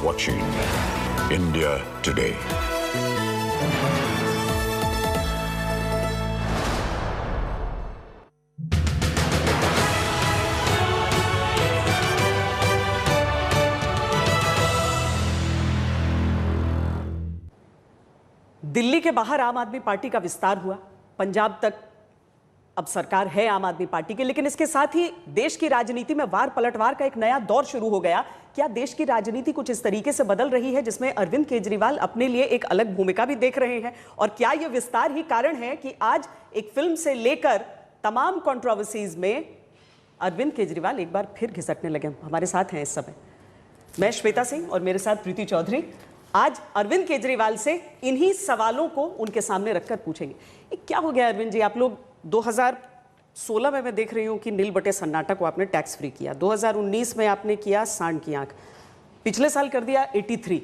watching India Today. Delhi के बाहर आम आदमी पार्टी का विस्तार हुआ, पंजाब तक अब सरकार है आम आदमी पार्टी की, लेकिन इसके साथ ही देश की राजनीति में वार पलटवार का एक नया दौर शुरू हो गया। क्या देश की राजनीति कुछ इस तरीके से बदल रही है जिसमें अरविंद केजरीवाल अपने लिए एक अलग भूमिका भी देख रहे हैं? और क्या यह विस्तार ही कारण है कि आज एक फिल्म से लेकर तमाम कंट्रोवर्सीज में अरविंद केजरीवाल एक बार फिर घिसटने लगे? हमारे साथ हैं इस समय मैं श्वेता सिंह और मेरे साथ प्रीति चौधरी। आज अरविंद केजरीवाल से इन्हीं सवालों को उनके सामने रखकर पूछेंगे। क्या हो गया अरविंद जी? आप लोग 2016 में मैं देख रही हूं कि नील बटे सन्नाटा को आपने टैक्स फ्री किया, 2019 में आपने किया सांड की आंख, पिछले साल कर दिया 83,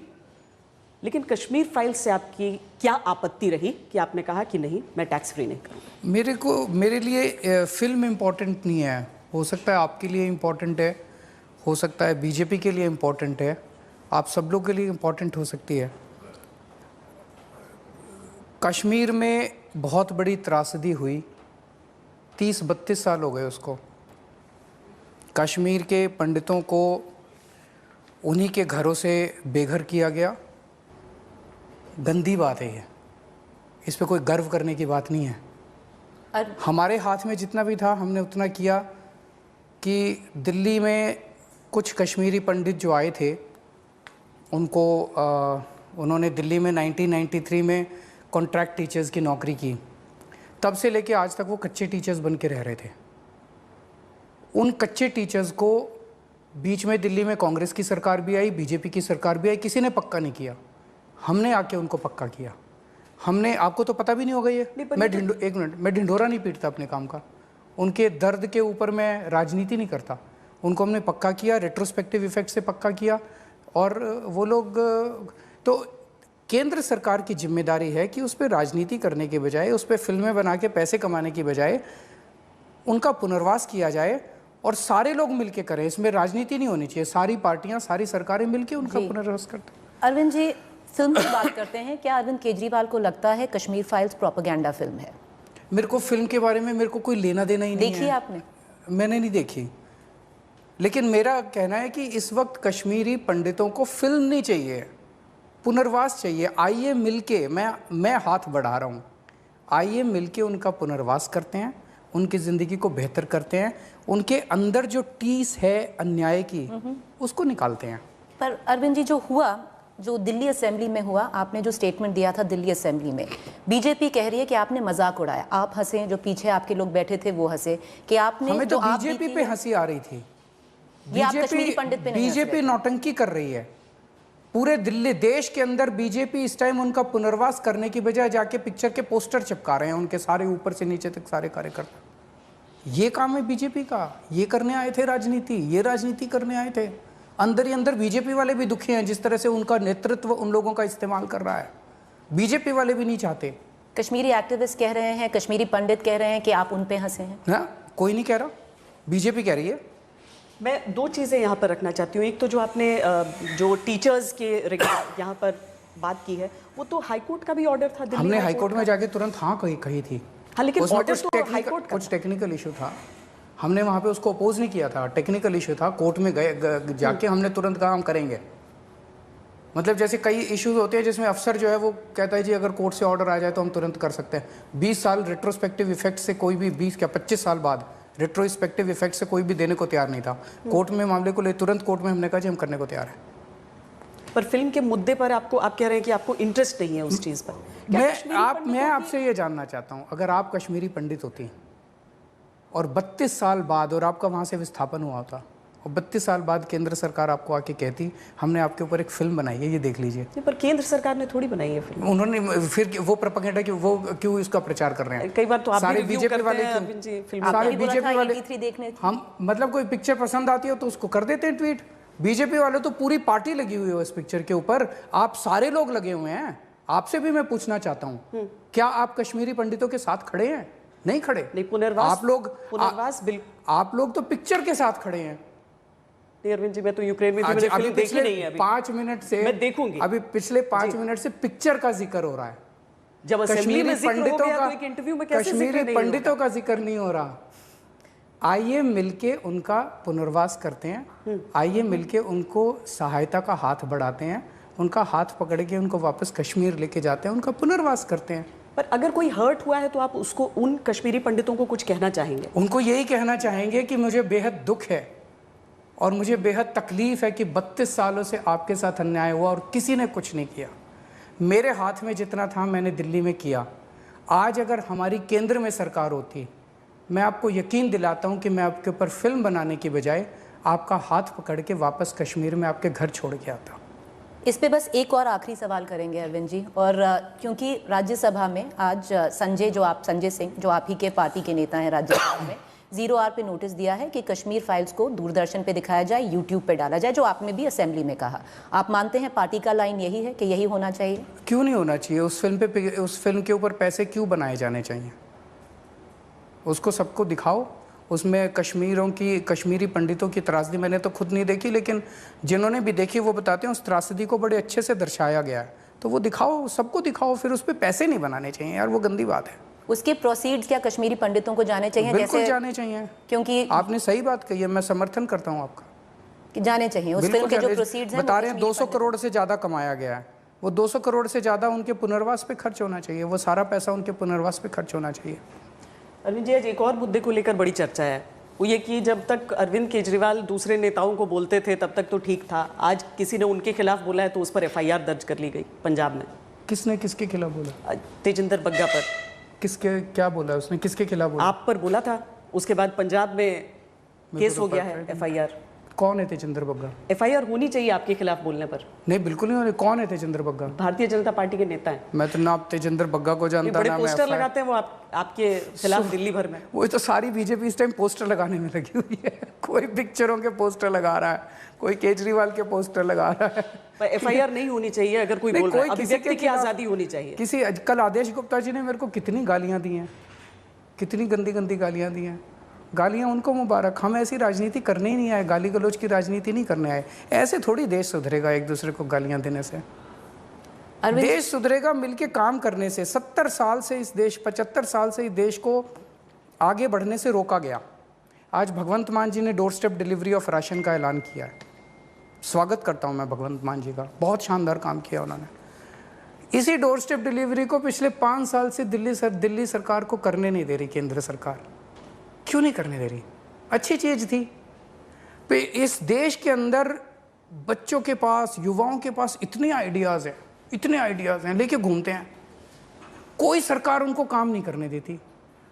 लेकिन कश्मीर फाइल्स से आपकी क्या आपत्ति रही कि आपने कहा कि नहीं मैं टैक्स फ्री नहीं करूंगा? मेरे लिए फिल्म इम्पोर्टेंट नहीं है। हो सकता है आपके लिए इम्पोर्टेंट है, हो सकता है बीजेपी के लिए इम्पोर्टेंट है, आप सब लोग के लिए इम्पोर्टेंट हो सकती है। कश्मीर में बहुत बड़ी त्रासदी हुई, 30-32 साल हो गए उसको। कश्मीर के पंडितों को उन्हीं के घरों से बेघर किया गया। गंदी बात है ये, इस पे कोई गर्व करने की बात नहीं है। हमारे हाथ में जितना भी था हमने उतना किया कि दिल्ली में कुछ कश्मीरी पंडित जो आए थे उनको उन्होंने दिल्ली में 1993 में कॉन्ट्रैक्ट टीचर्स की नौकरी की। तब से लेके आज तक वो कच्चे टीचर्स बन के रह रहे थे। उन कच्चे टीचर्स को बीच में दिल्ली में कांग्रेस की सरकार भी आई, बीजेपी की सरकार भी आई, किसी ने पक्का नहीं किया। हमने आके उनको पक्का किया। हमने, आपको तो पता भी नहीं होगा ये, एक मिनट, मैं ढिंढोरा नहीं पीटता अपने काम का। उनके दर्द के ऊपर मैं राजनीति नहीं करता। उनको हमने पक्का किया, रेट्रोस्पेक्टिव इफेक्ट से पक्का किया। और वो लोग, तो केंद्र सरकार की जिम्मेदारी है कि उस पर राजनीति करने के बजाय, उस पर फिल्में बना के पैसे कमाने की बजाय उनका पुनर्वास किया जाए और सारे लोग मिलके करें। इसमें राजनीति नहीं होनी चाहिए, सारी पार्टियां, सारी सरकारें मिलके उनका पुनर्वास करते हैं। अरविंद जी, फिल्म की बात करते हैं। क्या अरविंद केजरीवाल को लगता है कश्मीर फाइल्स प्रोपेगेंडा फिल्म है? मेरे को फिल्म के बारे में मेरे को कोई लेना देना ही नहीं है। देखी आपने? मैंने नहीं देखी, लेकिन मेरा कहना है कि इस वक्त कश्मीरी पंडितों को फिल्म नहीं चाहिए, पुनर्वास चाहिए। आइए मिलके, मैं हाथ बढ़ा रहा हूँ, आइए मिलके उनका पुनर्वास करते हैं, उनकी ज़िंदगी को बेहतर करते हैं, उनके अंदर जो टीस है अन्याय की उसको निकालते हैं। पर अरविंद जी, जो हुआ, जो दिल्ली असेंबली में हुआ, आपने जो स्टेटमेंट दिया था दिल्ली असेंबली में, बीजेपी कह रही है कि आपने मजाक उड़ाया। आप हंसे, जो पीछे आपके लोग बैठे थे वो हंसे कि आपने, हमें तो बीजेपी पे हंसी आ रही थी। बीजेपी नौटंकी कर रही है। पूरे दिल्ली देश के अंदर बीजेपी इस टाइम उनका पुनर्वास करने की बजाय जाके पिक्चर के पोस्टर चिपका रहे हैं, उनके सारे ऊपर से नीचे तक सारे कार्यकर्ता। ये काम है बीजेपी का, ये करने आए थे राजनीति, ये राजनीति करने आए थे। अंदर ही अंदर बीजेपी वाले भी दुखी हैं जिस तरह से उनका नेतृत्व उन लोगों का इस्तेमाल कर रहा है। बीजेपी वाले भी नहीं चाहते। कश्मीरी एक्टिविस्ट कह रहे हैं, कश्मीरी पंडित कह रहे हैं कि आप उन पे हंसे हैं। हाँ, कोई नहीं कह रहा, बीजेपी कह रही है। मैं दो चीज़ें यहाँ पर रखना चाहती हूँ। एक तो जो आपने जो टीचर्स के यहाँ पर बात की है, वो तो हाईकोर्ट का भी ऑर्डर था। हमने हाईकोर्ट में जाके तुरंत हाँ कही थी। हाँ, लेकिन ऑर्डर तो हाईकोर्ट का, कुछ टेक्निकल इशू था, हमने वहाँ पे उसको अपोज नहीं किया था। टेक्निकल इशू था, कोर्ट में गए जाके हमने तुरंत कहा हम करेंगे। मतलब जैसे कई इश्यूज होते हैं जिसमें अफसर जो है वो कहता है जी अगर कोर्ट से ऑर्डर आ जाए तो हम तुरंत कर सकते हैं। 20 साल रेट्रोस्पेक्टिव इफेक्ट से कोई भी 20 क्या 25 साल बाद रेट्रोस्पेक्टिव इफेक्ट से कोई भी देने को तैयार नहीं था। कोर्ट में मामले को ले तुरंत कोर्ट में हमने कहा जी हम करने को तैयार हैं। पर फिल्म के मुद्दे पर आप कह रहे हैं कि आपको इंटरेस्ट नहीं है उस चीज़ पर। मैं आपसे ये जानना चाहता हूँ, अगर आप कश्मीरी पंडित होती और 32 साल बाद, और आपका वहाँ से विस्थापन हुआ होता और 32 साल बाद केंद्र सरकार आपको आके कहती हमने आपके ऊपर एक फिल्म बनाई है, ये देख लीजिए। पर केंद्र सरकार ने थोड़ी बनाई है फिल्म। उन्होंने फिर वो प्रोपेगेंडा कि वो क्यों इसका प्रचार कर रहे हैं? कई बार तो आप सारे बीजेपी वाले, सारे बीजेपी वाले, हम मतलब कोई पिक्चर पसंद आती है तो उसको कर देते हैं ट्वीट। बीजेपी वाले तो पूरी पार्टी लगी हुई है इस पिक्चर के ऊपर, आप सारे लोग लगे हुए हैं। आपसे भी मैं पूछना चाहता हूँ, क्या आप कश्मीरी पंडितों के साथ खड़े हैं? नहीं खड़े। नहीं, पुनर्वास, आप लोग तो पिक्चर के साथ खड़े हैं। नहीं अरविंद जी, मैं तो यूक्रेन में थी, मैंने अभी फिल्म देखी पिछले नहीं है अभी। 5 मिनट से मैं देखूंगी। अभी पिछले 5 मिनट से पिक्चर का जिक्र हो रहा है। जब असेंबली में जिक्र हो गया तो एक इंटरव्यू में कैसे जिक्र कश्मीरी नहीं पंडितों का जिक्र नहीं हो रहा। आइए मिलके उनका पुनर्वास करते हैं, आइए मिलके उनको सहायता का हाथ बढ़ाते हैं, उनका हाथ पकड़ के उनको वापस कश्मीर लेके जाते हैं, उनका पुनर्वास करते हैं। पर अगर कोई हर्ट हुआ है तो आप उसको, उन कश्मीरी पंडितों को कुछ कहना चाहेंगे? उनको यही कहना चाहेंगे कि मुझे बेहद दुख है और मुझे बेहद तकलीफ है कि 32 सालों से आपके साथ अन्याय हुआ और किसी ने कुछ नहीं किया। मेरे हाथ में जितना था मैंने दिल्ली में किया। आज अगर हमारी केंद्र में सरकार होती, मैं आपको यकीन दिलाता हूं कि मैं आपके ऊपर फिल्म बनाने की बजाय आपका हाथ पकड़ के वापस कश्मीर में आपके घर छोड़ के आता। इस पे बस एक और आखिरी सवाल करेंगे अरविंद जी, और क्योंकि राज्यसभा में आज संजय सिंह जो आप ही के पार्टी के नेता हैं राज्यसभा में, 0R पे नोटिस दिया है कि कश्मीर फाइल्स को दूरदर्शन पे दिखाया जाए, यूट्यूब पे डाला जाए, जो आपने भी असेंबली में कहा। आप मानते हैं पार्टी का लाइन यही है कि यही होना चाहिए? क्यों नहीं होना चाहिए? उस फिल्म के ऊपर पैसे क्यों बनाए जाने चाहिए? उसको सबको दिखाओ। उसमें कश्मीरी पंडितों की त्रासदी मैंने तो खुद नहीं देखी, लेकिन जिन्होंने भी देखी वो बताते हैं उस त्रासदी को बड़े अच्छे से दर्शाया गया है। तो वो दिखाओ, सबको दिखाओ, फिर उस पर पैसे नहीं बनाने चाहिए यार, वो गंदी बात है। उसके प्रोसीड्स क्या कश्मीरी पंडितों को जाने चाहिए? बिल्कुल जैसे जाने चाहिए, क्योंकि आपने सही बात कही है, मैं समर्थन करता हूँ आपका कि जाने चाहिए। उस फिल्म के जो प्रोसीड्स हैं बता रहे हैं 200 करोड़ से ज़्यादा कमाया गया है, वो 200 करोड़ से ज़्यादा उनके पुनर्वास पे खर्च होना चाहिए, वो सारा पैसा उनके पुनर्वास पे खर्च होना चाहिए। अरविंद जी, आज एक और मुद्दे को लेकर बड़ी चर्चा है, वो ये कि जब तक अरविंद केजरीवाल दूसरे नेताओं को बोलते थे तब तक तो ठीक था, आज किसी ने उनके खिलाफ बोला है तो उस पर FIR दर्ज कर ली गई पंजाब में। किसने किसके खिलाफ बोला? तेजिंदर बग्गा पर। किसके, क्या बोला उसने, किसके खिलाफ बोला? आप पर बोला था, उसके बाद पंजाब में केस हो गया है FIR। कौन है तेजिंदर बग्गा? FIR होनी चाहिए आपके खिलाफ बोलने पर। नहीं, बिल्कुल नहीं होनी। कौन है तेजिंदर बग्गा? भारतीय जनता पार्टी के नेता हैं। मैं तो ना तेजिंदर बग्गा को जानता, बड़े ना पोस्टर लगाते हैं वो आपके खिलाफ दिल्ली भर में। वो तो सारी बीजेपी इस टाइम पोस्टर लगाने में लगी हुई है। कोई पिक्चरों के पोस्टर लगा रहा है, कोई केजरीवाल के पोस्टर लगा रहा है। पर FIR नहीं होनी चाहिए अगर कोई बोल रहा है, अभिव्यक्ति की आजादी होनी चाहिए। कल आदेश गुप्ता जी ने मेरे को कितनी गालियां दी हैं, कितनी गंदी गंदी गालियां दी हैं। गालियां उनको मुबारक, हम ऐसी राजनीति करने ही नहीं आए, गाली गलौज की राजनीति नहीं करने आए। ऐसे थोड़ी देश सुधरेगा एक दूसरे को गालियां देने से। देश सुधरेगा मिलके काम करने से। 70 साल से इस देश, 75 साल से इस देश को आगे बढ़ने से रोका गया। आज भगवंत मान जी ने door step delivery of ration का ऐलान किया है। स्वागत करता हूं मैं भगवंत मान जी का, बहुत शानदार काम किया उन्होंने। इसी डोर स्टेप डिलीवरी को पिछले 5 साल से दिल्ली सरकार को करने नहीं दे रही केंद्र सरकार। क्यों नहीं करने दे रही? अच्छी चीज थी। इस देश के अंदर बच्चों के पास, युवाओं के पास इतने आइडियाज हैं, लेके घूमते हैं, कोई सरकार उनको काम नहीं करने देती।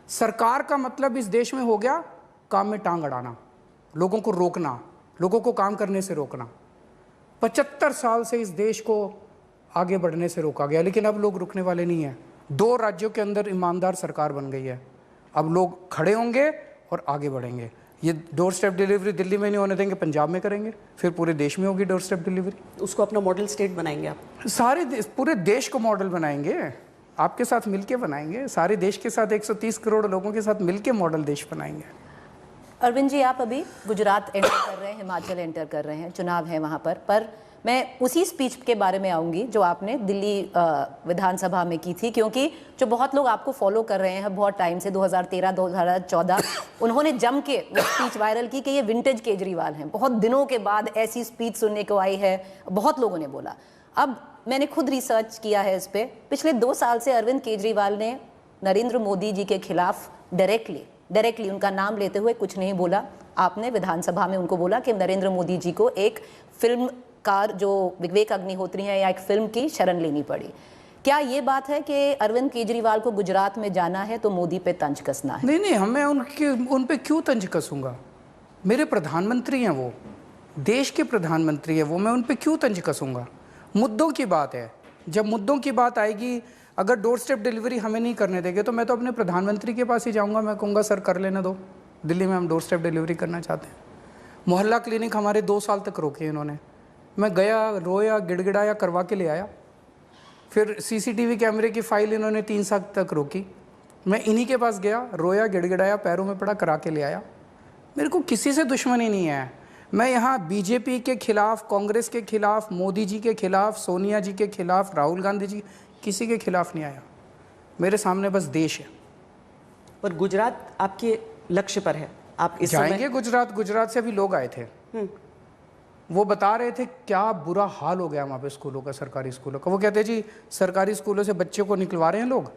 सरकार का मतलब इस देश में हो गया काम में टांग अड़ाना, लोगों को रोकना, लोगों को काम करने से रोकना। 75 साल से इस देश को आगे बढ़ने से रोका गया, लेकिन अब लोग रुकने वाले नहीं हैं। 2 राज्यों के अंदर ईमानदार सरकार बन गई है। अब लोग खड़े होंगे और आगे बढ़ेंगे। ये डोर स्टेप डिलीवरी दिल्ली में नहीं होने देंगे, पंजाब में करेंगे, फिर पूरे देश में होगी डोर स्टेप डिलीवरी। उसको अपना मॉडल स्टेट बनाएंगे आप? पूरे देश को मॉडल बनाएंगे, आपके साथ मिलके बनाएंगे, सारे देश के साथ 130 करोड़ लोगों के साथ मिलके मॉडल देश बनाएंगे। अरविंद जी, आप अभी गुजरात एंटर कर रहे हैं, हिमाचल एंटर कर रहे हैं, चुनाव है वहाँ पर मैं उसी स्पीच के बारे में आऊँगी जो आपने दिल्ली विधानसभा में की थी, क्योंकि जो बहुत लोग आपको फॉलो कर रहे हैं बहुत टाइम से, 2013-2014 उन्होंने जम के वो स्पीच वायरल की कि ये विंटेज केजरीवाल हैं। बहुत दिनों के बाद ऐसी स्पीच सुनने को आई है, बहुत लोगों ने बोला। अब मैंने खुद रिसर्च किया है इस पर। पिछले 2 साल से अरविंद केजरीवाल ने नरेंद्र मोदी जी के खिलाफ डायरेक्टली उनका नाम लेते हुए कुछ नहीं बोला। आपने विधानसभा में उनको बोला कि नरेंद्र मोदी जी को एक फिल्मकार जो विवेक अग्निहोत्री हैं या एक फिल्म की शरण लेनी पड़ी। क्या ये बात है कि अरविंद केजरीवाल को गुजरात में जाना है तो मोदी पे तंज कसना है? नहीं, मैं उन पे क्यों तंज कसूंगा? मेरे प्रधानमंत्री हैं वो, देश के प्रधानमंत्री हैं वो, मैं उन पे क्यों तंज कसूंगा? मुद्दों की बात है। जब मुद्दों की बात आएगी, अगर डोर स्टेप डिलीवरी हमें नहीं करने देंगे तो मैं तो अपने प्रधानमंत्री के पास ही जाऊंगा। मैं कहूँगा सर कर लेने दो, दिल्ली में हम डोर स्टेप डिलीवरी करना चाहते हैं। मोहल्ला क्लिनिक हमारे 2 साल तक रोके इन्होंने। मैं गया, रोया, गिड़गिड़ाया, करवा के ले आया। फिर CCTV कैमरे की फाइल इन्होंने 3 साल तक रोकी। मैं इन्हीं के पास गया, रोया, गिड़गिड़ाया, पैरों में पड़ा, करा के ले आया। मेरे को किसी से दुश्मनी नहीं है। मैं यहाँ बीजेपी के खिलाफ, कांग्रेस के खिलाफ, मोदी जी के खिलाफ, सोनिया जी के खिलाफ, राहुल गांधी जी, किसी के खिलाफ नहीं आया। मेरे सामने बस देश है। पर गुजरात आपके लक्ष्य पर है, आप इस जाएंगे गुजरात। गुजरात से अभी लोग आए थे, वो बता रहे थे क्या बुरा हाल हो गया वहाँ पे स्कूलों का, सरकारी स्कूलों का। वो कहते हैं जी सरकारी स्कूलों से बच्चे को निकलवा रहे हैं लोग,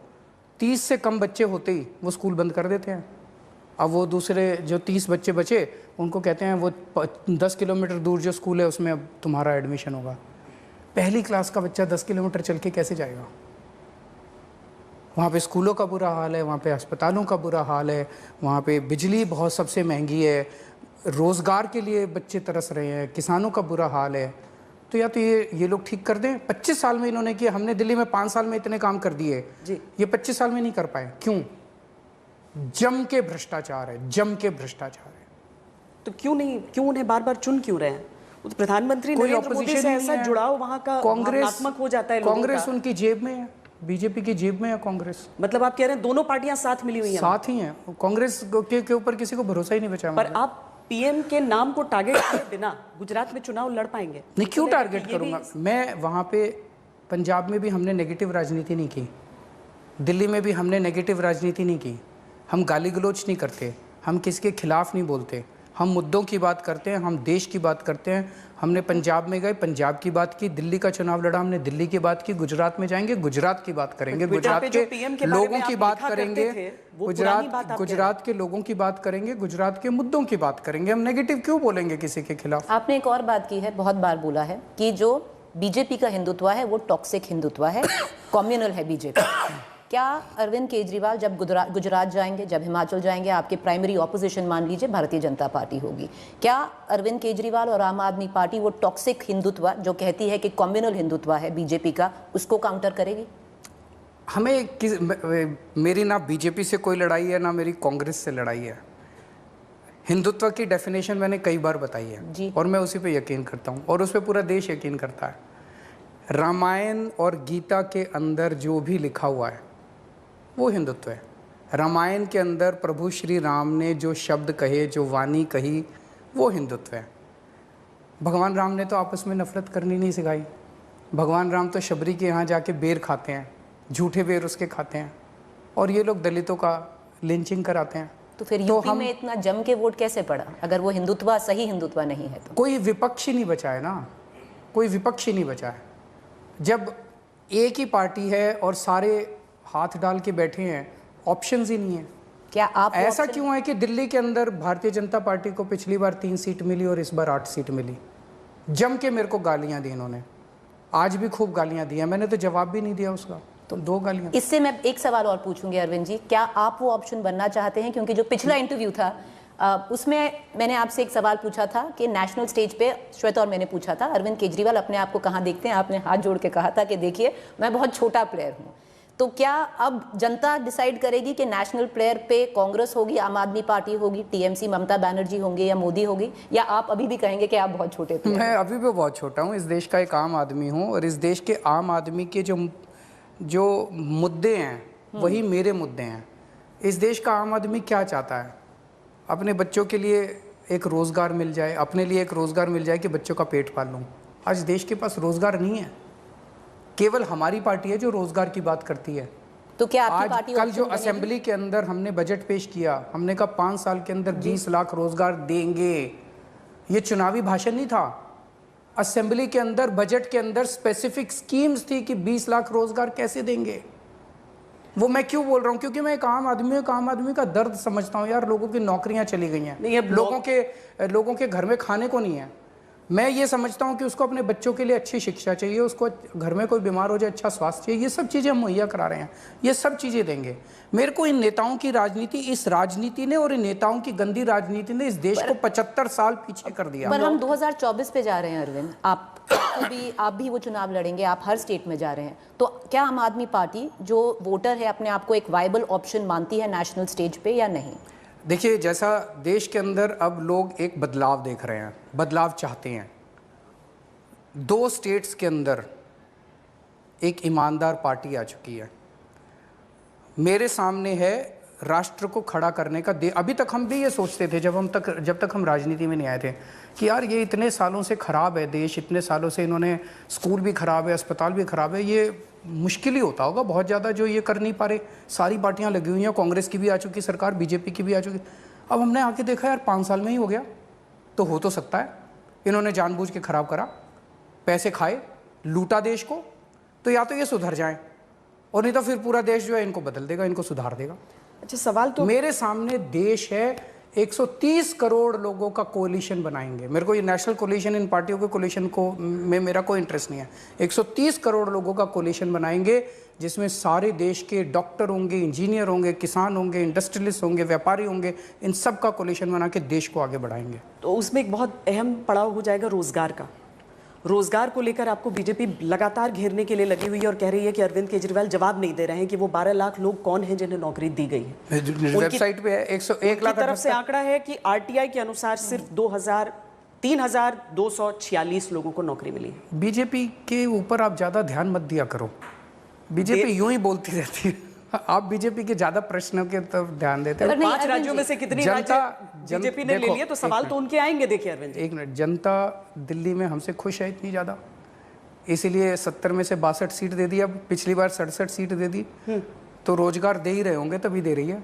30 से कम बच्चे होते ही वो स्कूल बंद कर देते हैं। अब वो दूसरे जो 30 बच्चे बचे उनको कहते हैं वो 10 किलोमीटर दूर जो स्कूल है उसमें अब तुम्हारा एडमिशन होगा। पहली क्लास का बच्चा 10 किलोमीटर चल के कैसे जाएगा? वहाँ पे स्कूलों का बुरा हाल है, वहाँ पे अस्पतालों का बुरा हाल है, वहाँ पे बिजली बहुत सबसे महंगी है, रोज़गार के लिए बच्चे तरस रहे हैं, किसानों का बुरा हाल है। तो या तो ये लोग ठीक कर दें। 25 साल में इन्होंने किया, हमने दिल्ली में 5 साल में इतने काम कर दिए जी, ये 25 साल में नहीं कर पाए। क्यों? जम के भ्रष्टाचार है, जम के भ्रष्टाचार है। तो क्यों उन्हें बार बार चुन क्यों रहे हैं? वो तो प्रधानमंत्री कोई नरेंद्र मोदी से ऐसा जुड़ाव वहाँ का भावनात्मक हो जाता है लोगों कांग्रेस का। उनकी जेब में है, बीजेपी की जेब में है कांग्रेस। मतलब आप कह रहे हैं दोनों पार्टियां साथ मिली हुई हैं? साथ ही हैं। कांग्रेस के ऊपर किसी को भरोसा ही नहीं बचा। पर आप पीएम के नाम को टारगेट किए बिना गुजरात में चुनाव लड़ पाएंगे? नहीं, क्यों टारगेट करूंगा मैं? वहाँ पे पंजाब में भी हमने नेगेटिव राजनीति नहीं की, दिल्ली में भी हमने नेगेटिव राजनीति नहीं की। हम गाली गलोच नहीं करते, हम किसी के खिलाफ नहीं बोलते, हम मुद्दों की बात करते हैं, हम देश की बात करते हैं। हमने पंजाब में गए, पंजाब की बात की, दिल्ली का चुनाव लड़ा, हमने दिल्ली की बात की। गुजरात में जाएंगे, गुजरात की बात करेंगे, गुजरात के लोगों की बात करेंगे, गुजरात के लोगों की बात करेंगे, गुजरात के मुद्दों की बात करेंगे। हम नेगेटिव क्यों बोलेंगे किसी के खिलाफ? आपने एक और बात की है, बहुत बार बोला है कि जो बीजेपी का हिंदुत्व है वो टॉक्सिक हिंदुत्व है, कम्युनल है बीजेपी। क्या अरविंद केजरीवाल जब गुजरात जाएंगे, जब हिमाचल जाएंगे, आपके प्राइमरी ऑपोजिशन मान लीजिए भारतीय जनता पार्टी होगी, क्या अरविंद केजरीवाल और आम आदमी पार्टी वो टॉक्सिक हिंदुत्व जो कहती है कि कम्युनल हिंदुत्व है बीजेपी का, उसको काउंटर करेगी? मेरी ना बीजेपी से कोई लड़ाई है, ना मेरी कांग्रेस से लड़ाई है। हिंदुत्व की डेफिनेशन मैंने कई बार बताई है जी। और मैं उसी पे यकीन करता हूँ और उस पर पूरा देश यकीन करता है। रामायण और गीता के अंदर जो भी लिखा हुआ है वो हिंदुत्व है। रामायण के अंदर प्रभु श्री राम ने जो शब्द कहे, जो वाणी कही, वो हिंदुत्व है। भगवान राम ने तो आपस में नफरत करनी नहीं सिखाई। भगवान राम तो शबरी के यहाँ जाके बेर खाते हैं, झूठे बेर उसके खाते हैं, और ये लोग दलितों का लिंचिंग कराते हैं। तो फिर यूपी में इतना जम के वोट कैसे पड़ा अगर वो हिंदुत्व सही हिंदुत्व नहीं है तो? कोई विपक्ष ही नहीं बचा है ना, कोई विपक्ष ही नहीं बचा है। जब एक ही पार्टी है और सारे हाथ डाल के बैठे हैं, ऑप्शंस ही नहीं है। क्या आप ऐसा क्यों है कि दिल्ली के अंदर भारतीय जनता पार्टी को पिछली बार 3 सीट मिली और इस बार 8 सीट मिली? जम के मेरे को गालियां दी इन्होंने, आज भी खूब गालियां दी हैं, मैंने तो जवाब भी नहीं दिया उसका, तो 2 गालियां। इससे मैं एक सवाल और पूछूंगी अरविंद जी, क्या आप वो ऑप्शन बनना चाहते हैं? क्योंकि जो पिछला इंटरव्यू था उसमें मैंने आपसे एक सवाल पूछा था कि नेशनल स्टेज पे श्वेता और मैंने पूछा था अरविंद केजरीवाल अपने आप को कहाँ देखते हैं, आपने हाथ जोड़ के कहा था कि देखिए मैं बहुत छोटा प्लेयर हूँ। तो क्या अब जनता डिसाइड करेगी कि नेशनल प्लेयर पे कांग्रेस होगी, आम आदमी पार्टी होगी, टीएमसी ममता बनर्जी होंगे या मोदी होगी, या आप अभी भी कहेंगे कि आप बहुत छोटे प्लेयर? मैं अभी भी बहुत छोटा हूँ, इस देश का एक आम आदमी हूँ और इस देश के आम आदमी के जो मुद्दे हैं वही मेरे मुद्दे हैं। इस देश का आम आदमी क्या चाहता है? अपने बच्चों के लिए एक रोज़गार मिल जाए, अपने लिए एक रोज़गार मिल जाए कि बच्चों का पेट पाल लूँ। आज देश के पास रोज़गार नहीं है, केवल हमारी पार्टी है जो रोज़गार की बात करती है। तो क्या आपकी आज पार्टी कल जो असेंबली के अंदर हमने बजट पेश किया, हमने कहा 5 साल के अंदर 20 लाख रोज़गार देंगे। ये चुनावी भाषण नहीं था, असेंबली के अंदर बजट के अंदर स्पेसिफिक स्कीम्स थी कि 20 लाख रोज़गार कैसे देंगे। वो मैं क्यों बोल रहा हूँ? क्योंकि मैं एक आम आदमी का दर्द समझता हूँ यार। लोगों की नौकरियां चली गई हैं, लोगों के घर में खाने को नहीं है। मैं ये समझता हूँ कि उसको अपने बच्चों के लिए अच्छी शिक्षा चाहिए, उसको घर में कोई बीमार हो जाए अच्छा स्वास्थ्य चाहिए। ये सब चीज़ें हम मुहैया करा रहे हैं, ये सब चीज़ें देंगे। मेरे को इन नेताओं की राजनीति, इस राजनीति ने और इन नेताओं की गंदी राजनीति ने इस देश को 75 साल पीछे कर दिया। पर हम 2024 पे जा रहे हैं अरविंद, आप भी वो चुनाव लड़ेंगे, आप हर स्टेट में जा रहे हैं। तो क्या आम आदमी पार्टी जो वोटर है अपने आप को एक वायबल ऑप्शन मानती है नेशनल स्टेज पे या नहीं? देखिए, जैसा देश के अंदर अब लोग एक बदलाव देख रहे हैं, बदलाव चाहते हैं। 2 स्टेट्स के अंदर एक ईमानदार पार्टी आ चुकी है। मेरे सामने है राष्ट्र को खड़ा करने का अभी तक हम भी ये सोचते थे जब तक हम राजनीति में नहीं आए थे कि यार ये इतने सालों से ख़राब है देश, इतने सालों से इन्होंने स्कूल भी ख़राब है, अस्पताल भी ख़राब है, ये मुश्किल ही होता होगा बहुत ज़्यादा जो ये कर नहीं पा रहे। सारी पार्टियां लगी हुई हैं, कांग्रेस की भी आ चुकी सरकार, बीजेपी की भी आ चुकी। अब हमने आके देखा यार 5 साल में ही हो गया, तो हो तो सकता है इन्होंने जानबूझ के ख़राब करा, पैसे खाए, लूटा देश को, तो या तो ये सुधर जाएं और नहीं तो फिर पूरा देश जो है इनको बदल देगा, इनको सुधार देगा। अच्छा, सवाल तो मेरे सामने देश है, 130 करोड़ लोगों का कोलिशन बनाएंगे। मेरे को ये नेशनल कोलिशन, इन पार्टियों के कोलिशन को में मेरा कोई इंटरेस्ट नहीं है। 130 करोड़ लोगों का कोलिशन बनाएंगे जिसमें सारे देश के डॉक्टर होंगे, इंजीनियर होंगे, किसान होंगे, इंडस्ट्रियलिस्ट होंगे, व्यापारी होंगे, इन सब का कोलिशन बना के देश को आगे बढ़ाएंगे। तो उसमें एक बहुत अहम पड़ाव हो जाएगा रोजगार का। रोजगार को लेकर आपको बीजेपी लगातार घेरने के लिए लगी हुई है और कह रही है कि अरविंद केजरीवाल जवाब नहीं दे रहे हैं कि वो 12 लाख लोग कौन हैं जिन्हें नौकरी दी गई है। वेबसाइट पे है 101 लाख तरफ से आंकड़ा है कि आरटीआई के अनुसार सिर्फ 3,246 लोगों को नौकरी मिली है। बीजेपी के ऊपर आप ज्यादा ध्यान मत दिया करो, बीजेपी यूं ही बोलती रहती है। आप बीजेपी के ज्यादा प्रश्नों के तरफ ध्यान देते हैं। 5 राज्यों में से कितनी राज्य बीजेपी ने ले लिए, तो सवाल तो उनके आएंगे। देखिए अरविंद, एक मिनट, जनता दिल्ली में हमसे खुश है इतनी ज्यादा, इसीलिए 70 में से 62 सीट दे दी। अब पिछली बार 67 सीट दे दी, तो रोजगार दे ही रहे होंगे तभी दे रही है।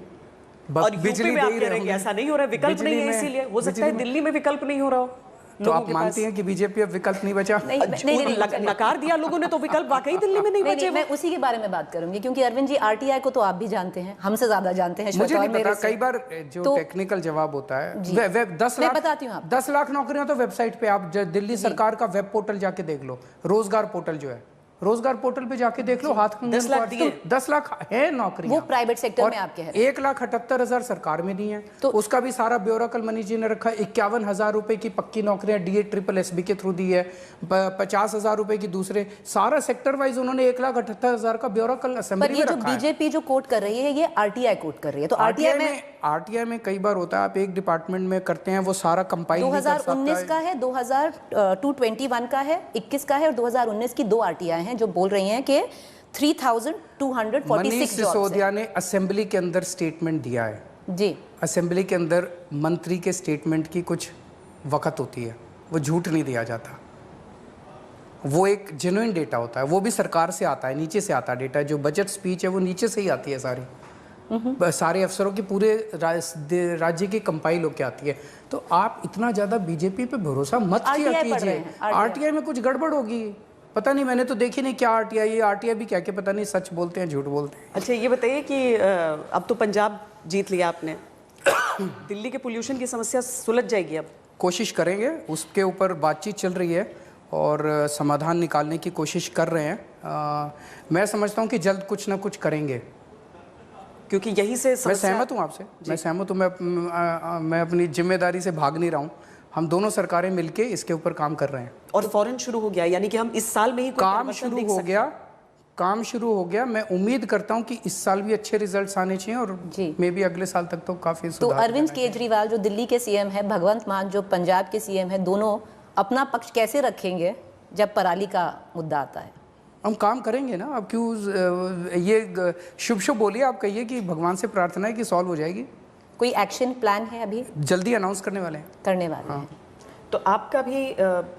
और बिजली में आप कह रहे हैं कि ऐसा नहीं हो रहा, विकल्प नहीं है, इसीलिए हो सकता है दिल्ली में विकल्प नहीं हो रहा हो। तो आप मानती हैं कि बीजेपी अब विकल्प नहीं बचा? नहीं, नकार दिया लोगों ने, तो विकल्प वाकई दिल्ली में नहीं बचे। मैं उसी के बारे में बात करूंगी, क्योंकि अरविंद जी आरटीआई को तो आप भी जानते हैं, हमसे ज्यादा जानते हैं। मुझे नहीं पता, कई बार जो टेक्निकल जवाब होता है, वेब 10 लाख, बताती हूँ, 10 लाख नौकरियां तो वेबसाइट पे आप दिल्ली सरकार का वेब पोर्टल जाके देख लो, रोजगार पोर्टल जो है, रोजगार पोर्टल पे जाके देख लो, हाथ 10 लाख है नौकरियां, वो प्राइवेट सेक्टर में आपके हैं। 1,78,000 सरकार में दी है, तो उसका भी सारा ब्यौरा कल मनीष जी ने रखा। 51,000 रुपए की पक्की नौकरियां DA-SSB के थ्रू दी है, 50,000 रुपए की दूसरे, सारा सेक्टर वाइज उन्होंने 1,78,000 का ब्यौरा कल असेंबली में रखा है। बीजेपी जो कोट कर रही है ये आरटीआई कोट कर रही है, तो आरटीआई में कई बार होता है, आप एक डिपार्टमेंट में करते हैं, वो सारा कंपाइल 2019 का है, 2021 का है, 21 का है, और 2019 की 2 आरटीआई हैं जो बोल रही हैं कि 3,246 मनीष सिसोदिया ने असेंबली के अंदर स्टेटमेंट दिया है जी। असेंबली के अंदर मंत्री के स्टेटमेंट की कुछ वक़्त होती है, वो झूठ नहीं दिया जाता, वो एक जेन्युइन डेटा होता है, वो भी सरकार से आता है, नीचे से आता है डेटा। जो बजट स्पीच है वो नीचे से ही आती है सारी, सारे अफसरों की पूरे राज्य की कंपाइल होकर आती है। तो आप इतना ज़्यादा बीजेपी पे भरोसा मत किया कीजिए। आरटीआई में कुछ गड़बड़ होगी, पता नहीं, मैंने तो देखी नहीं क्या आरटीआई भी क्या क्या पता नहीं, सच बोलते हैं झूठ बोलते हैं। अच्छा, ये बताइए कि अब तो पंजाब जीत लिया आपने, दिल्ली के पोल्यूशन की समस्या सुलझ जाएगी? अब कोशिश करेंगे, उसके ऊपर बातचीत चल रही है और समाधान निकालने की कोशिश कर रहे हैं। मैं समझता हूँ कि जल्द कुछ ना कुछ करेंगे, क्योंकि यही से मैं सहमत हूँ आपसे, मैं सहमत हूँ, मैं अपनी जिम्मेदारी से भाग नहीं रहा हूँ। हम दोनों सरकारें मिलके इसके ऊपर काम कर रहे हैं और फौरन शुरू हो गया, यानी कि हम इस साल में ही काम शुरू हो गया। मैं उम्मीद करता हूं कि इस साल भी अच्छे रिजल्ट्स आने चाहिए और मे भी अगले साल तक तो काफी सुधार। तो अरविंद केजरीवाल जो दिल्ली के सीएम है, भगवंत मान जो पंजाब के सीएम है, दोनों अपना पक्ष कैसे रखेंगे जब पराली का मुद्दा आता है? हम काम करेंगे ना। अब क्यों ये शुभ बोलिए, आप कहिए कि भगवान से प्रार्थना है कि सॉल्व हो जाएगी। कोई एक्शन प्लान है अभी? जल्दी अनाउंस करने वाले हैं। हाँ। तो आपका भी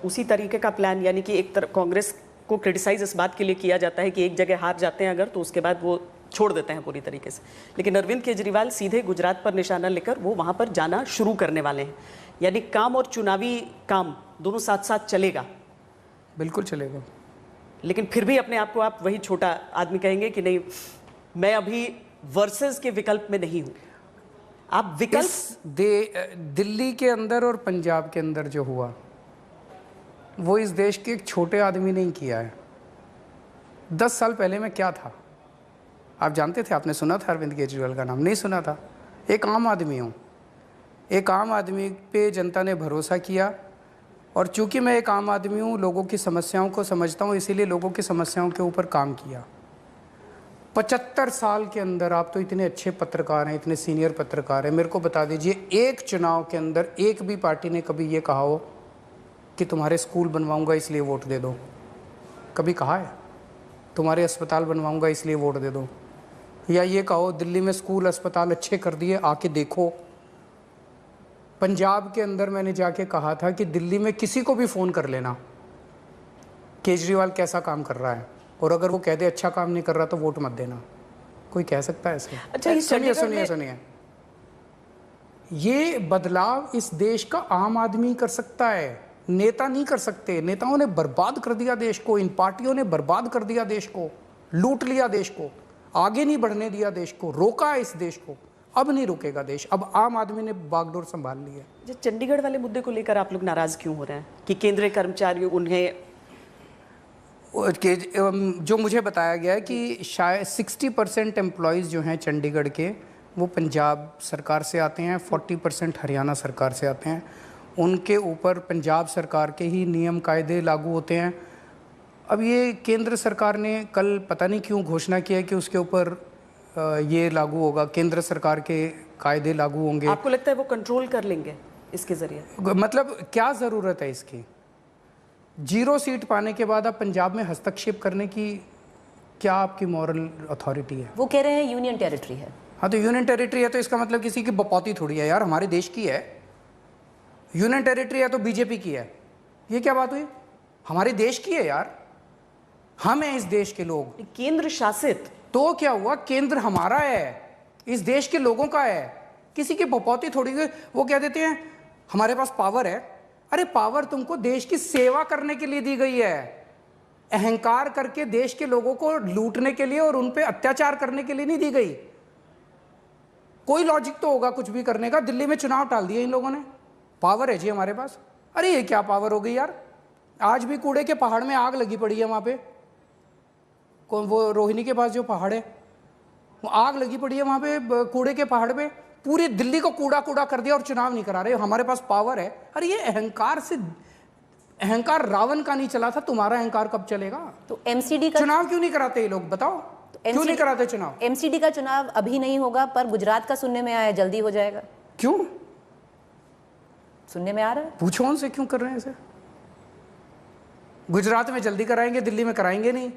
उसी तरीके का प्लान, यानी कि एक तरफ कांग्रेस को क्रिटिसाइज इस बात के लिए किया जाता है कि एक जगह हार जाते हैं अगर, तो उसके बाद वो छोड़ देते हैं पूरी तरीके से, लेकिन अरविंद केजरीवाल सीधे गुजरात पर निशाना लेकर वो वहाँ पर जाना शुरू करने वाले हैं, यानी काम और चुनावी काम दोनों साथ साथ चलेगा? बिल्कुल चलेगा, लेकिन फिर भी अपने आप को आप वही छोटा आदमी कहेंगे कि नहीं, मैं अभी वर्सेस के विकल्प में नहीं हूँ? आप विकल्प दिल्ली के अंदर और पंजाब के अंदर जो हुआ वो इस देश के एक छोटे आदमी ने ही किया है। 10 साल पहले मैं क्या था आप जानते थे? आपने सुना था अरविंद केजरीवाल का नाम? नहीं सुना था। एक आम आदमी हूँ, एक आम आदमी पे जनता ने भरोसा किया और चूंकि मैं एक आम आदमी हूँ, लोगों की समस्याओं को समझता हूँ, इसीलिए लोगों की समस्याओं के ऊपर काम किया। 75 साल के अंदर आप तो इतने अच्छे पत्रकार हैं, इतने सीनियर पत्रकार हैं, मेरे को बता दीजिए एक चुनाव के अंदर एक भी पार्टी ने कभी ये कहा हो कि तुम्हारे स्कूल बनवाऊंगा इसलिए वोट दे दो? कभी कहा है? तुम्हारे अस्पताल बनवाऊंगा इसलिए वोट दे दो? या ये कहो दिल्ली में स्कूल अस्पताल अच्छे कर दिए, आके देखो। पंजाब के अंदर मैंने जाके कहा था कि दिल्ली में किसी को भी फ़ोन कर लेना, केजरीवाल कैसा काम कर रहा है, और अगर वो कह दे अच्छा काम नहीं कर रहा तो वोट मत देना। कोई कह सकता है ऐसे? अच्छा, ये सुनिए सुनिए सुनिए, ये बदलाव इस देश का आम आदमी कर सकता है, नेता नहीं कर सकते। नेताओं ने बर्बाद कर दिया देश को, इन पार्टियों ने बर्बाद कर दिया देश को, लूट लिया देश को, आगे नहीं बढ़ने दिया देश को, रोका है इस देश को। अब नहीं रुकेगा देश, अब आम आदमी ने बागडोर संभाल ली है। जो चंडीगढ़ वाले मुद्दे को लेकर आप लोग नाराज क्यों हो रहे हैं कि केंद्रीय कर्मचारी उन्हें, जो मुझे बताया गया है कि शायद 60% एम्प्लॉयज़ जो हैं चंडीगढ़ के वो पंजाब सरकार से आते हैं, 40% हरियाणा सरकार से आते हैं। उनके ऊपर पंजाब सरकार के ही नियम कायदे लागू होते हैं। अब ये केंद्र सरकार ने कल पता नहीं क्यों घोषणा किया कि उसके ऊपर ये लागू होगा, केंद्र सरकार के कायदे लागू होंगे। आपको लगता है वो कंट्रोल कर लेंगे इसके जरिए? मतलब क्या ज़रूरत है इसकी? 0 सीट पाने के बाद आप पंजाब में हस्तक्षेप करने की क्या आपकी मॉरल अथॉरिटी है? वो कह रहे हैं यूनियन टेरिटरी है। हाँ, तो यूनियन टेरिटरी है तो इसका मतलब किसी की बपौती थोड़ी है यार, हमारे देश की है। यूनियन टेरिटरी है तो बीजेपी की है, ये क्या बात हुई? हमारे देश की है यार, हम हैं इस देश के लोग। केंद्र शासित तो क्या हुआ? केंद्र हमारा है, इस देश के लोगों का है, किसी की बपौती थोड़ी है। वो कह देते हैं हमारे पास पावर है। अरे पावर तुमको देश की सेवा करने के लिए दी गई है, अहंकार करके देश के लोगों को लूटने के लिए और उन पे अत्याचार करने के लिए नहीं दी गई। कोई लॉजिक तो होगा कुछ भी करने का। दिल्ली में चुनाव टाल दिए इन लोगों ने, पावर है जी हमारे पास। अरे ये क्या पावर हो गई यार? आज भी कूड़े के पहाड़ में आग लगी पड़ी है वहां पे, कौन वो रोहिणी के पास जो पहाड़ है, वो आग लगी पड़ी है वहां पे कूड़े के पहाड़ पे। पूरी दिल्ली को कूड़ा कूड़ा कर दिया और चुनाव नहीं करा रहे। हमारे पास पावर है। अरे ये अहंकार से, अहंकार रावण का नहीं चला था, तुम्हारा अहंकार कब चलेगा? तो एमसीडी का चुनाव क्यों नहीं कराते ये लोग, बताओ? क्यों नहीं कराते चुनाव? एमसीडी का चुनाव अभी नहीं होगा, पर गुजरात का सुनने में आया जल्दी हो जाएगा। क्यों सुनने में आ रहा है? पूछो उनसे क्यों कर रहे हैं ऐसे। गुजरात में जल्दी कराएंगे, दिल्ली में कराएंगे नहीं,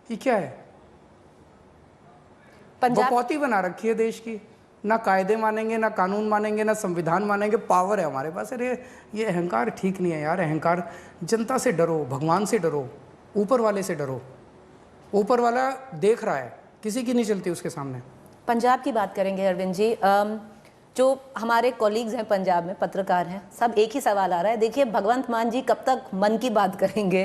ये क्या है? पंजाब बपौती बना रखी है देश की, ना कायदे मानेंगे, ना कानून मानेंगे, ना संविधान मानेंगे। पावर है हमारे पास। अरे ये अहंकार ठीक नहीं है यार। अहंकार, जनता से डरो, भगवान से डरो, ऊपर वाले से डरो। ऊपर वाला देख रहा है, किसी की नहीं चलती उसके सामने। पंजाब की बात करेंगे अरविंद जी। जो हमारे कॉलीग्स हैं पंजाब में, पत्रकार हैं, सब एक ही सवाल आ रहा है। देखिए, भगवंत मान जी कब तक मन की बात करेंगे?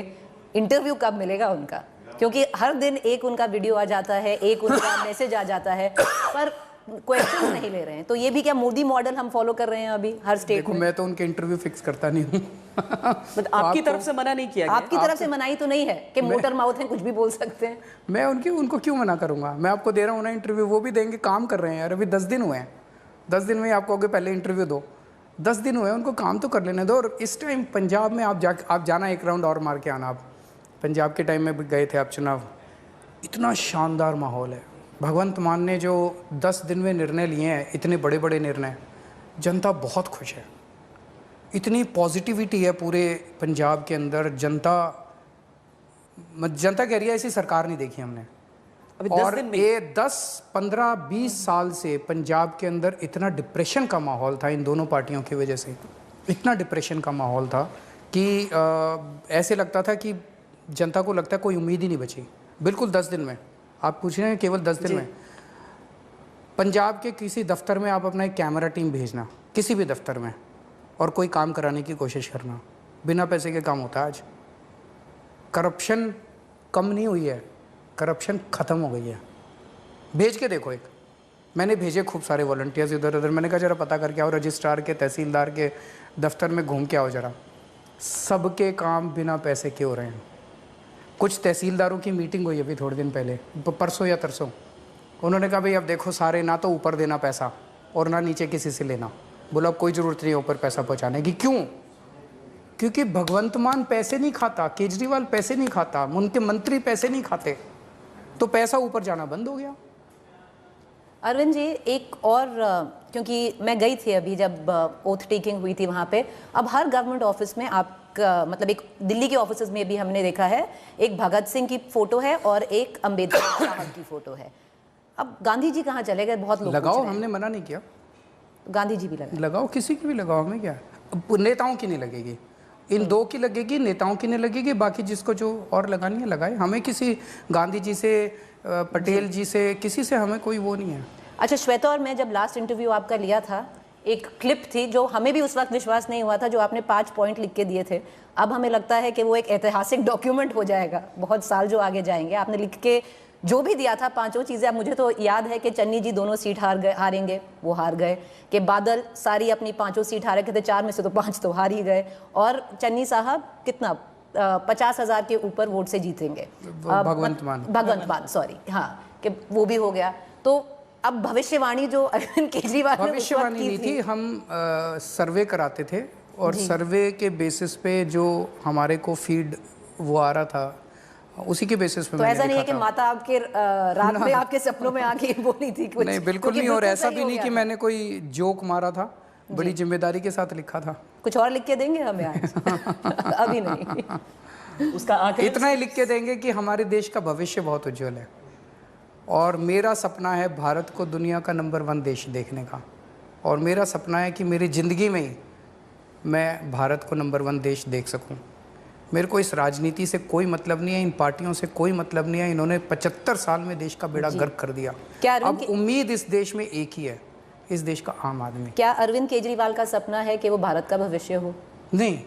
इंटरव्यू कब मिलेगा उनका? क्योंकि हर दिन एक उनका वीडियो आ जाता है, एक उनका मैसेज आ जाता है, पर क्वेश्चन नहीं ले रहे हैं। तो ये भी क्या मोदी मॉडल हम फॉलो कर रहे हैं अभी हर स्टेट में? मैं तो उनके इंटरव्यू फिक्स करता नहीं हूँ। मतलब आपकी तरफ से मना नहीं किया गया? आपकी तरफ से मनाही तो नहीं है कि मोटर माउथ है, कुछ भी बोल सकते हैं? मैं उनको क्यों मना करूंगा? मैं आपको दे रहा हूँ ना इंटरव्यू, वो भी देंगे। काम कर रहे हैं यार, अभी 10 दिन हुए हैं। 10 दिन में आपको आगे पहले इंटरव्यू दो। 10 दिन हुए, उनको काम तो कर लेने दो। और इस टाइम पंजाब में आप जाना, एक राउंड और मार के आना। आप पंजाब के टाइम में भी गए थे आप चुनाव, इतना शानदार माहौल है। भगवंत मान ने जो 10 दिन में निर्णय लिए हैं, इतने बड़े बड़े निर्णय, जनता बहुत खुश है। इतनी पॉजिटिविटी है पूरे पंजाब के अंदर। जनता कह रही है ऐसी सरकार नहीं देखी हमने। अभी 10 और दिन में ये 10, 15, 20 साल से पंजाब के अंदर इतना डिप्रेशन का माहौल था इन दोनों पार्टियों की वजह से। इतना डिप्रेशन का माहौल था कि ऐसे लगता था कि जनता को लगता है कोई उम्मीद ही नहीं बची। बिल्कुल 10 दिन में, आप पूछ रहे हैं केवल 10 दिन में। पंजाब के किसी दफ्तर में आप अपना एक कैमरा टीम भेजना, किसी भी दफ्तर में, और कोई काम कराने की कोशिश करना। बिना पैसे के काम होता है आज। करप्शन कम नहीं हुई है, करप्शन ख़त्म हो गई है। भेज के देखो। एक मैंने भेजे खूब सारे वॉलंटियर्स इधर उधर। मैंने कहा जरा पता करके आओ, रजिस्ट्रार के, तहसीलदार के दफ्तर में घूम के आओ जरा। सबके काम बिना पैसे के हो रहे हैं। कुछ तहसीलदारों की मीटिंग हुई अभी थोड़े दिन पहले, परसों या तरसों। उन्होंने कहा भाई अब देखो सारे, ना तो ऊपर देना पैसा और ना नीचे किसी से लेना। बोला अब कोई ज़रूरत नहीं है ऊपर पैसा पहुँचाने की। क्यों? क्योंकि भगवंत मान पैसे नहीं खाता, केजरीवाल पैसे नहीं खाता, उनके मंत्री पैसे नहीं खाते, तो पैसा ऊपर जाना बंद हो गया। अरविंद जी, एक और, क्योंकि मैं गई थी अभी जब ओथ टेकिंग हुई थी वहाँ पे, अब हर गवर्नमेंट ऑफिस में आप मतलब एक दिल्ली के ऑफिस में भी हमने देखा है, एक भगत सिंह की फ़ोटो है और एक अम्बेडकर साहब की फ़ोटो है। अब गांधी जी कहाँ चले गए? बहुत लोग लगाओ, पूछ रहे हैं। हमने मना नहीं किया, गांधी जी भी लगा। लगाओ, किसी की भी लगाओ, हमें क्या है। अब नेताओं की नहीं लगेगी, इन दो की लगेगी, नेताओं की नहीं लगेगी, बाकी जिसको जो और लगानी है लगाए। हमें किसी गांधी जी से, पटेल जी से, किसी से हमें कोई वो नहीं है। अच्छा श्वेता, और मैं जब लास्ट इंटरव्यू आपका लिया था, एक क्लिप थी जो हमें भी उस वक्त विश्वास नहीं हुआ था, जो आपने 5 पॉइंट लिख के दिए थे। अब हमें लगता है कि वो एक ऐतिहासिक डॉक्यूमेंट हो जाएगा, बहुत साल जो आगे जाएंगे। आपने लिख के जो भी दिया था 5 चीज़ें, अब मुझे तो याद है कि चन्नी जी दोनों सीट हारेंगे, वो हार गए, कि बादल सारी अपनी 5 सीट हारे थे, 4 में से तो 5 तो हार ही गए, और चन्नी साहब कितना 50,000 के ऊपर वोट से जीतेंगे। भगवंत मान, सॉरी, हाँ, कि वो भी हो गया। तो अब भविष्यवाणी जो अरविंद केजरीवाल ने भविष्यवाणी नहीं थी, हम सर्वे कराते थे, और सर्वे के बेसिस पे जो हमारे को फीड वो आ रहा था, उसी के बेसिस पे। तो ऐसा नहीं है कि माता आपके रात में आपके सपनों में आके बोली थी कुछ? नहीं, बिल्कुल नहीं। और ऐसा भी नहीं कि मैंने कोई जोक मारा था, बड़ी जिम्मेदारी के साथ लिखा था। कुछ और लिख के देंगे हमें आज? अभी नहीं, उसका आखिर इतना ही लिख के देंगे कि हमारे देश का भविष्य बहुत उज्जवल है, और मेरा सपना है भारत को दुनिया का नंबर 1 देश देखने का, और मेरा सपना है कि मेरी ज़िंदगी में ही मैं भारत को नंबर 1 देश देख सकूं। मेरे को इस राजनीति से कोई मतलब नहीं है, इन पार्टियों से कोई मतलब नहीं है। इन्होंने 75 साल में देश का बेड़ा गर्क कर दिया। अब उम्मीद इस देश में एक ही है, इस देश का आम आदमी। क्या अरविंद केजरीवाल का सपना है कि वो भारत का भविष्य हो? नहीं,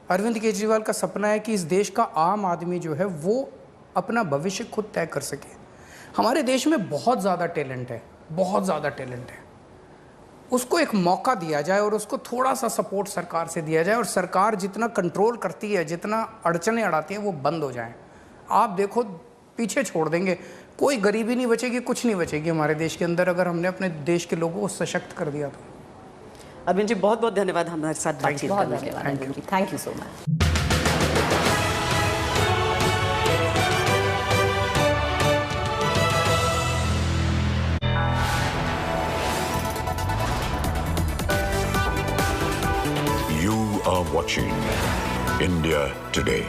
अरविंद केजरीवाल का सपना है कि इस देश का आम आदमी जो है वो अपना भविष्य खुद तय कर सके। हमारे देश में बहुत ज़्यादा टैलेंट है, बहुत ज़्यादा टैलेंट है। उसको एक मौका दिया जाए और उसको थोड़ा सा सपोर्ट सरकार से दिया जाए, और सरकार जितना कंट्रोल करती है, जितना अड़चने अड़ाती है, वो बंद हो जाए। आप देखो, पीछे छोड़ देंगे, कोई गरीबी नहीं बचेगी, कुछ नहीं बचेगी हमारे देश के अंदर, अगर हमने अपने देश के लोगों को सशक्त कर दिया तो। अरविंद जी बहुत बहुत धन्यवाद हमारे साथ बातचीत करने के लिए। Thank you so much. You are watching India Today.